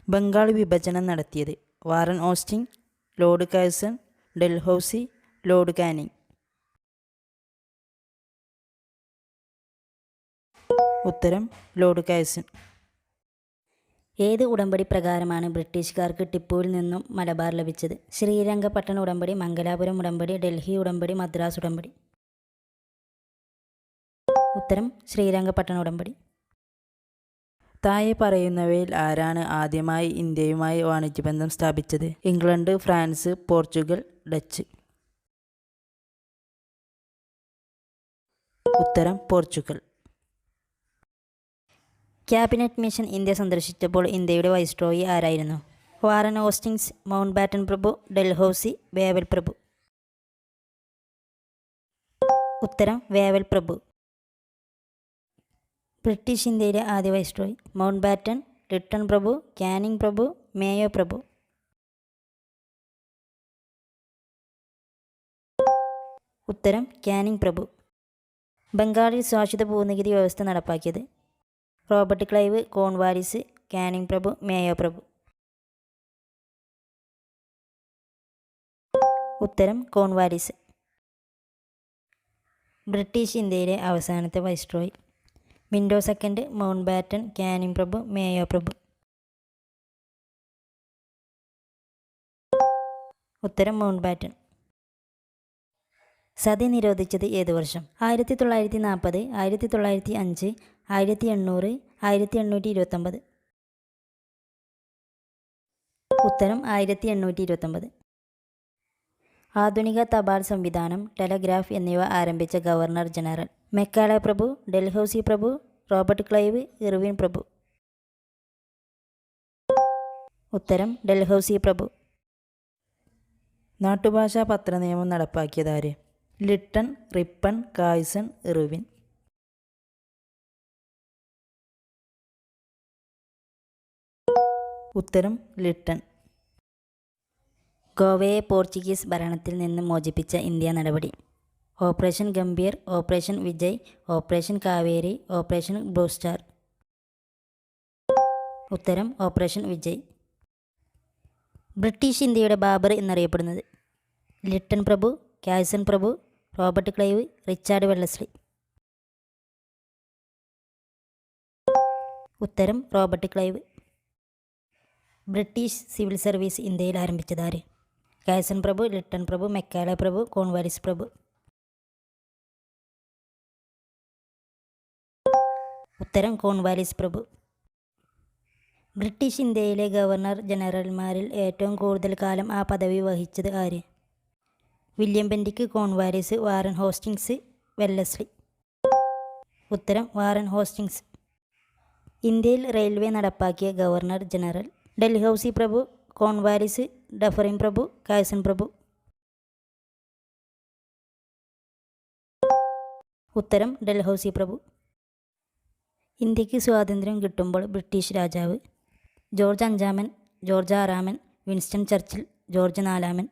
ബംഗാൾ വിഭജനം നടത്തിയത്? Warren Austin, Lord Curzon, Dalhousie, Lord Canning. ഉത്തരം ലോർഡ് കഴ്സൺ. ഏത് ഉടമ്പടി പ്രകാരമാണ് ബ്രിട്ടീഷുകാർക്ക് ടിപ്പുവിൽ നിന്നും മലബാർ ലഭിച്ചത്? ശ്രീരംഗപട്ടണ ഉടമ്പടി, മംഗലാപുരം ഉടമ്പടി, ഡൽഹി ഉടമ്പടി, മദ്രാസ് ഉടമ്പടി. ഉത്തരം ശ്രീരംഗപട്ടണ ഉടമ്പടി. താഴെ പറയുന്നവയിൽ ആരാണ് ആദ്യമായി ഇന്ത്യയുമായി വാണിജ്യബന്ധം സ്ഥാപിച്ചത്? England, France, Portugal, Dutch. ഉത്തരം പോർച്ചുഗൽ. ക്യാബിനറ്റ് മിഷൻ ഇന്ത്യ സന്ദർശിച്ചപ്പോൾ ഇന്ത്യയുടെ വൈസ്രോയി ആരായിരുന്നു? വാറൻ ഓസ്റ്റിൻസ്, മൗണ്ട് ബാറ്റൻ പ്രഭു, ഡൽഹൌസി, വേവൽ പ്രഭു. ഉത്തരം വേവൽ പ്രഭു. ബ്രിട്ടീഷ് ഇന്ത്യയിലെ ആദ്യ വൈസ്രോയി? മൗണ്ട് ബാറ്റൻ, ലിട്ടൺ പ്രഭു, കാനിങ് പ്രഭു, മേയോ പ്രഭു. ഉത്തരം കാനിങ് പ്രഭു. ബംഗാളിൽ ശാശ്വത ഭൂനികുതി വ്യവസ്ഥ നടപ്പാക്കിയത്? റോബർട്ട് ക്ലൈവ്, കോൺവാലിസ്, കാനിങ് പ്രഭു, മേയോ പ്രഭു. ഉത്തരം കോൺവാലിസ്. ബ്രിട്ടീഷ് ഇന്ത്യയിലെ അവസാനത്തെ വൈസ്രോയി? വിൻഡോ സെക്കൻഡ്, മൗണ്ട് ബാറ്റൻ, കാനിങ് പ്രഭു, മേയോ പ്രഭു. ഉത്തരം മൗണ്ട് ബാറ്റൻ. സതി നിരോധിച്ചത് ഏത് വർഷം? 1940, 1905, 1800, 1829. ഉത്തരം 1829. ആധുനിക തപാൽ സംവിധാനം, ടെലഗ്രാഫ് എന്നിവ ആരംഭിച്ച ഗവർണർ ജനറൽ? മെക്കാളെ പ്രഭു, ഡൽഹൌസി പ്രഭു, റോബർട്ട് ക്ലൈവ്, ഇർവിൻ പ്രഭു. ഉത്തരം ഡൽഹൌസി പ്രഭു. നാട്ടുഭാഷാ പത്രനിയമം നടപ്പാക്കിയതാര്? Lytton, Ripon, Curzon, Irwin. ഉത്തരം ലിട്ടൺ. ഗോവയെ പോർച്ചുഗീസ് ഭരണത്തിൽ നിന്ന് മോചിപ്പിച്ച ഇന്ത്യ നടപടി? Operation Gambhir, operation Vijay, operation Kaveri, operation blue star. ഉത്തരം ഓപ്പറേഷൻ വിജയ്. ബ്രിട്ടീഷ് ഇന്ത്യയുടെ ബാബർ എന്നറിയപ്പെടുന്നത്? ലിട്ടൺ പ്രഭു, കാഴ്സൺ പ്രഭു, റോബർട്ട് ക്ലൈവ്, റിച്ചാർഡ് വെല്ലസ്ലി. ഉത്തരം Robert Clive. British civil service ഇന്ത്യയിൽ ആരംഭിച്ചതാര്? കാഴ്സൺ പ്രഭു, ലിട്ടൺ പ്രഭു, മെക്കാലെ പ്രഭു, കോൺവാലിസ് പ്രഭു. ഉത്തരം കോൺവാലിസ് പ്രഭു. ബ്രിട്ടീഷ് ഇന്ത്യയിലെ ഗവർണർ ജനറൽമാരിൽ ഏറ്റവും കൂടുതൽ കാലം ആ പദവി വഹിച്ചത് ആര്? William Bentinck, Cornwallis, Warren Hastings, Wellesley. ഉത്തരം വാറൻ ഹോസ്റ്റിങ്സ്. ഇന്ത്യയിൽ റെയിൽവേ നടപ്പാക്കിയ ഗവർണർ ജനറൽ? ഡൽഹൌസി പ്രഭു, കോൺവാലിസ്, ഡഫറിൻ പ്രഭു, കാഴ്സൺ പ്രഭു. ഉത്തരം ഡൽഹൌസി പ്രഭു. ഇന്ത്യക്ക് സ്വാതന്ത്ര്യം കിട്ടുമ്പോൾ ബ്രിട്ടീഷ് രാജാവ്? ജോർജ് അഞ്ചാമൻ, ജോർജ് ആറാമൻ, വിൻസ്റ്റൺ ചർച്ചിൽ, ജോർജ് നാലാമൻ.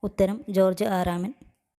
ഉത്തരം ജോർജ് ആറാമൻ.